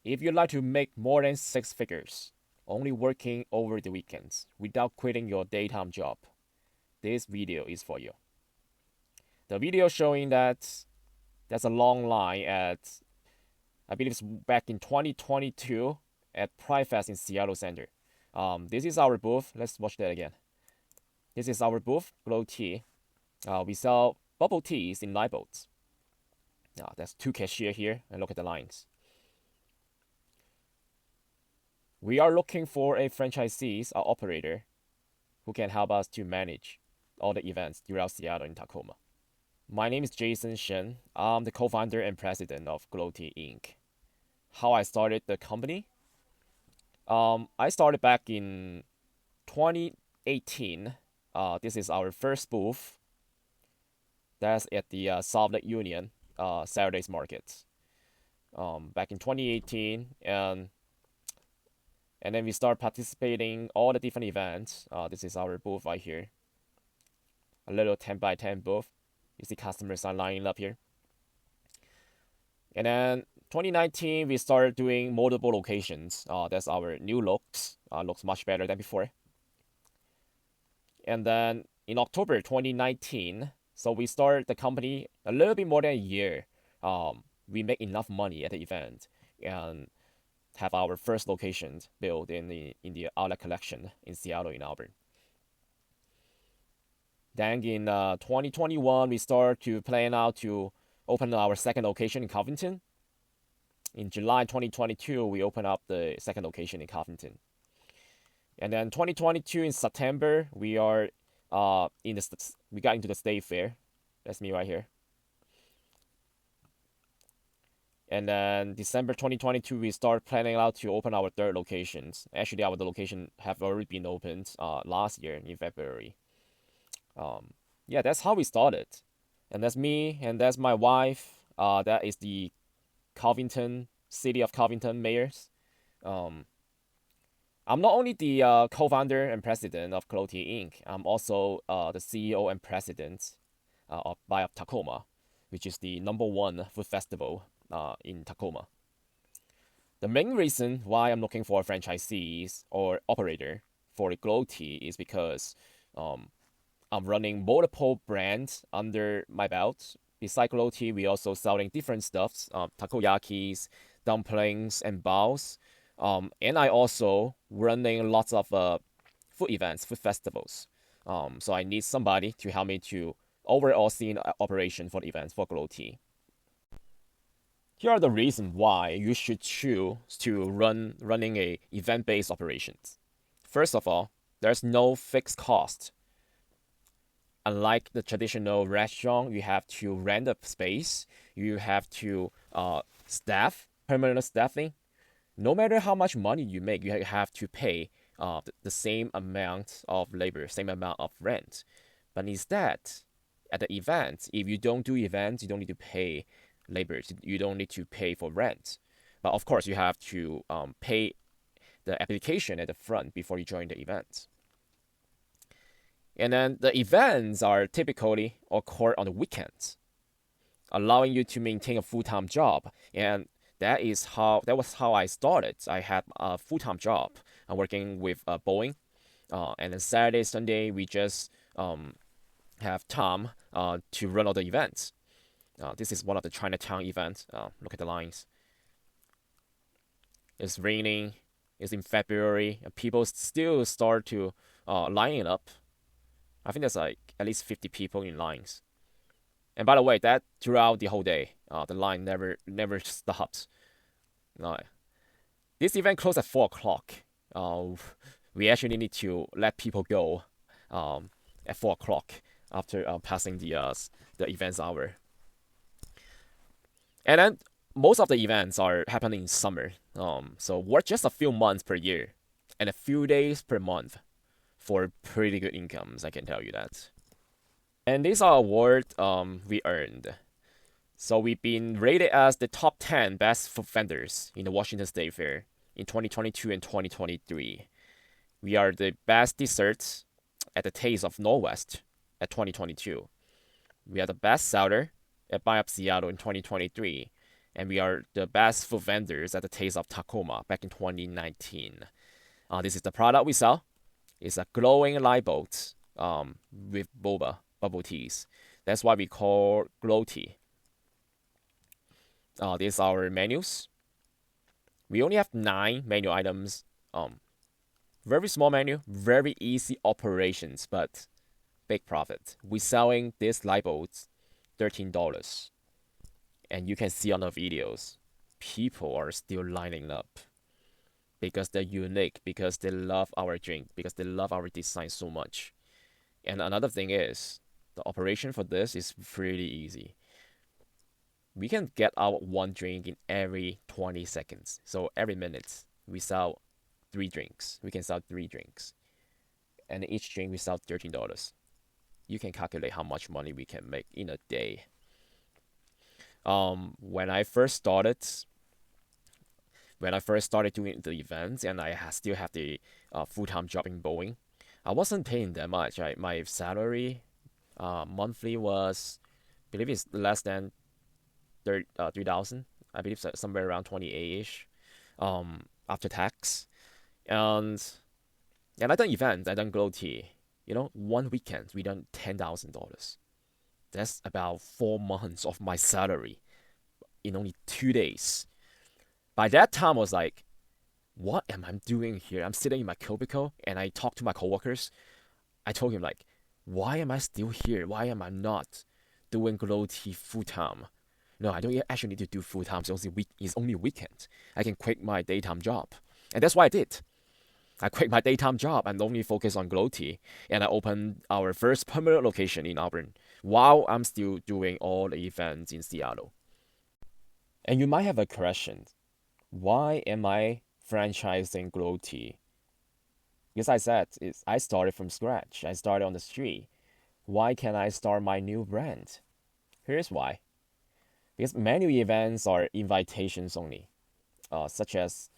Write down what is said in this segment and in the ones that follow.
If you'd like to make more than six figures, only working over the weekends without quitting your daytime job, this video is for you. The video showing that there's a long line at, I believe it's back in 2022 at Pride Fest in Seattle Center. This is our booth. Let's watch that again. This is our booth, Glow Tea. We sell bubble teas in light boats. There's two cashiers here, and look at the lines. We are looking for a franchisee, or operator, who can help us to manage all the events throughout Seattle and Tacoma. My name is Jason Shen. I'm the co-founder and president of Glow Tea Inc. How I started the company? I started back in 2018. This is our first booth. That's at the Salt Lake Union Saturday's Market. Back in 2018, and then we start participating all the different events. This is our booth right here. A little 10 by 10 booth. You see customers are lining up here. And then 2019, we started doing multiple locations. That's our new looks. Looks much better than before. And then in October 2019, so we started the company a little bit more than a year. We make enough money at the event and have our first location built in the Outlet Collection in Seattle in Auburn. Then in 2021, we start to plan out to open our second location in Covington. In July 2022, we opened up the second location in Covington. And then 2022 in September, we got into the State Fair. That's me right here. And then December 2022, we start planning out to open our third locations. Actually, our location have already been opened last year in February. That's how we started. And that's me, and that's my wife. That is the City of Covington mayors. I'm not only the co-founder and president of Glow Tea Inc. I'm also the CEO and president of Tacoma, which is the #1 food festival in Tacoma. The main reason why I'm looking for franchisees or operator for the Glow Tea is because I'm running multiple brands under my belt. Besides Glow Tea, we also selling different stuffs, takoyakis, dumplings, and baos. And I also running lots of food events, food festivals. So I need somebody to help me to overall see the operation for the events for Glow Tea. Here are the reasons why you should choose to running a event-based operations. First of all, there's no fixed cost. Unlike the traditional restaurant, you have to rent a space, you have to permanent staffing. No matter how much money you make, you have to pay the same amount of labor, same amount of rent. But instead, at the event, if you don't do events, you don't need to pay labor, you don't need to pay for rent. But of course, you have to pay the application at the front before you join the event. And then the events are typically occur on the weekends, allowing you to maintain a full-time job. And that was how I started. I had a full-time job. I'm working with Boeing. And then Saturday, Sunday, we just have time to run all the events. This is one of the Chinatown events. Look at the lines. It's raining. It's in February. And people still start to line up. I think there's like at least 50 people in lines. And by the way, that throughout the whole day, the line never stops. This event closed at 4 o'clock. We actually need to let people go at 4 o'clock after passing the events hour. And then most of the events are happening in summer. So work just a few months per year and a few days per month for pretty good incomes, I can tell you that. And these are awards we earned. So we've been rated as the top 10 best food vendors in the Washington State Fair in 2022 and 2023. We are the best desserts at the Taste of Northwest at 2022. We are the best seller at Buy Up Seattle in 2023. and we are the best food vendors at the Taste of Tacoma back in 2019. This is the product we sell. It's a glowing light bulb with boba bubble teas. That's why we call glow tea. These are our menus. We only have 9 menu items. Very small menu, very easy operations, but big profit. We're selling this light bulbs $13. And you can see on the videos, people are still lining up because they're unique, because they love our drink, because they love our design so much. And another thing is, the operation for this is pretty easy. We can get out one drink in every 20 seconds. So every minute, we sell 3 drinks. We can sell 3 drinks. And each drink we sell $13. You can calculate how much money we can make in a day. When I first started doing the events, and I still have the full-time job in Boeing, I wasn't paying that much. My salary monthly was, I believe it's less than 3,000. I believe somewhere around 28-ish after tax. And I done events, I done glow tea. One weekend we done $10,000. That's about 4 months of my salary in only 2 days. By that time, I was like, what am I doing here? I'm sitting in my cubicle and I talk to my coworkers. I told him, like, why am I still here? Why am I not doing glow tea full time? No, I don't actually need to do full time. It's only weekend. I can quit my daytime job. And that's what I did. I quit my daytime job and only focus on glow tea. And I opened our first permanent location in Auburn while I'm still doing all the events in Seattle. And you might have a question. Why am I franchising glow tea? Because I said I started from scratch. I started on the street. Why can't I start my new brand? Here's why. Because many events are invitations only, such as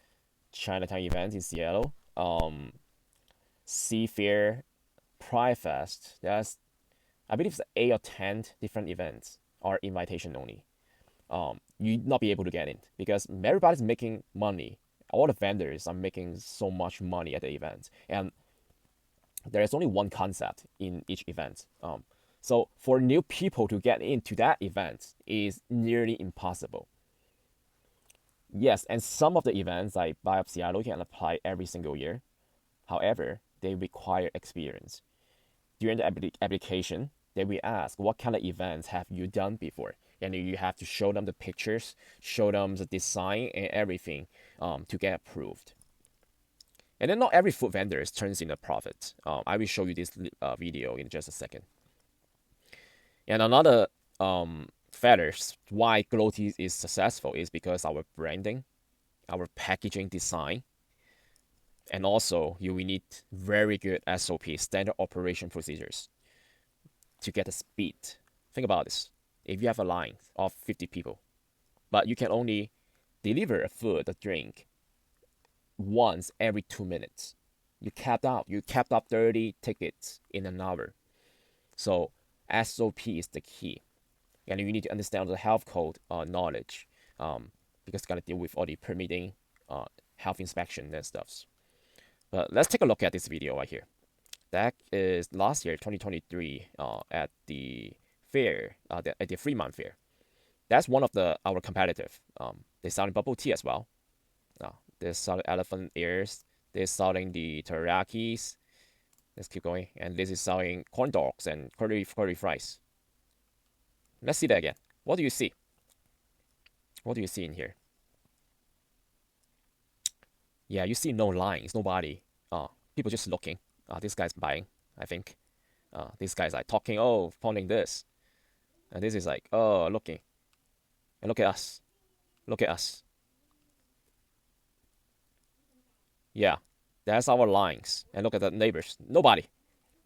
Chinatown event in Seattle, Seafair, Pride Fest. I believe it's 8 or 10 different events are invitation only. You'd not be able to get in because everybody's making money. All the vendors are making so much money at the event, and there is only one concept in each event. So for new people to get into that event is nearly impossible. Yes, and some of the events like Buy Up Seattle can apply every single year. However, they require experience. During the application, they will ask, what kind of events have you done before? And you have to show them the pictures, show them the design and everything to get approved. And then not every food vendor turns in a profit. I will show you this video in just a second. And another factors why glow tea is successful is because our branding, our packaging design, and also you will need very good SOP, standard operation procedures, to get the speed. Think about this. If you have a line of 50 people, but you can only deliver a food, a drink, once every 2 minutes, you capped out 30 tickets in an hour. So SOP is the key. And you need to understand the health code knowledge because you got to deal with all the permitting, health inspection and stuff. But let's take a look at this video right here. That is last year, 2023, at the fair, at the Fremont Fair. That's one of our competitive. They're selling bubble tea as well. They're selling elephant ears. They're selling the teriyakis. Let's keep going. And this is selling corn dogs and curly fries. Let's see that again. What do you see? What do you see in here? Yeah, you see no lines, nobody. People just looking. This guy's buying, I think. This guy's like talking, pointing this. And this is like, looking. And look at us. Look at us. Yeah, that's our lines. And look at the neighbors. Nobody.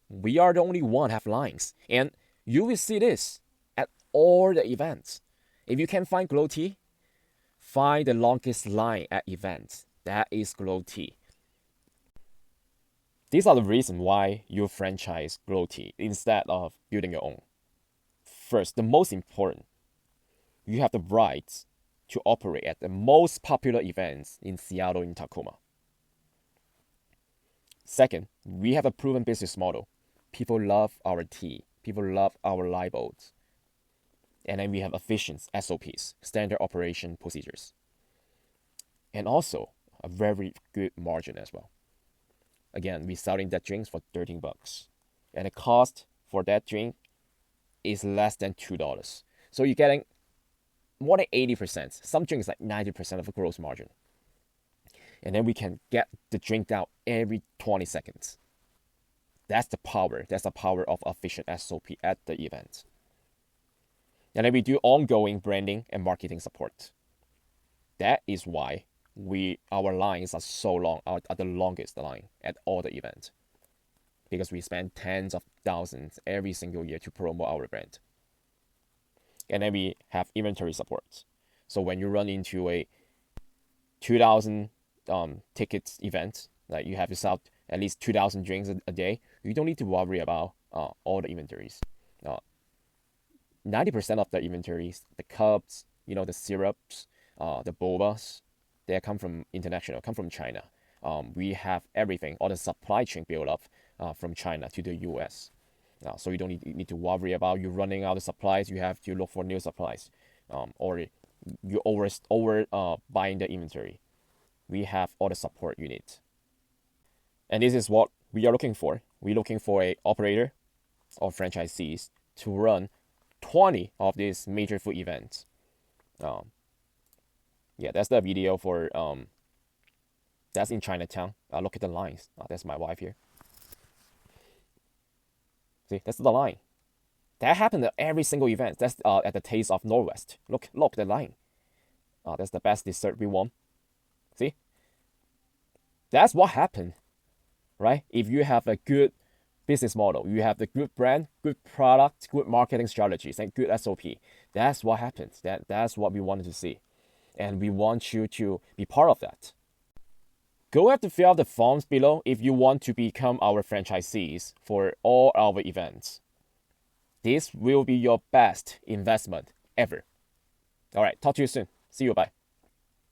We are the only one have lines. And you will see this at all the events. If you can find glow tea, find the longest line at events. That is glow tea. These are the reasons why you franchise glow tea instead of building your own. First, the most important, you have the right to operate at the most popular events in Seattle and Tacoma. Second, we have a proven business model. People love our tea. People love our live boats. And then we have efficient SOPs, standard operation procedures. And also a very good margin as well. Again, we're selling that drinks for $13. And the cost for that drink is less than $2. So you're getting more than 80%. Some drinks like 90% of the gross margin. And then we can get the drink out every 20 seconds. That's the power. That's the power of efficient SOP at the event. And then we do ongoing branding and marketing support. That is why our lines are so long, are the longest line at all the events. Because we spend tens of thousands every single year to promote our brand. And then we have inventory support. So when you run into a 2,000 tickets event, like you have to sell at least 2,000 drinks a day, you don't need to worry about all the inventories. 90% of the inventories, the cups, the syrups, the bobas, they come from international, come from China. We have everything, all the supply chain built up from China to the US. So you don't need to worry about you running out of supplies. You have to look for new supplies, or you over buying the inventory. We have all the support you need. And this is what we are looking for. We're looking for an operator or franchisees to run 20 of these major food events. That's the video for that's in Chinatown. Look at the lines. That's my wife here. See, that's the line. That happened at every single event. That's at the Taste of Northwest. Look the line. That's the best dessert we won. See, that's what happened, right? If you have a good business model, you have the good brand, good product, good marketing strategies, and good SOP. That's what happens. That's what we wanted to see. And we want you to be part of that. Go ahead to fill out the forms below if you want to become our franchisees for all our events. This will be your best investment ever. All right, talk to you soon. See you, bye.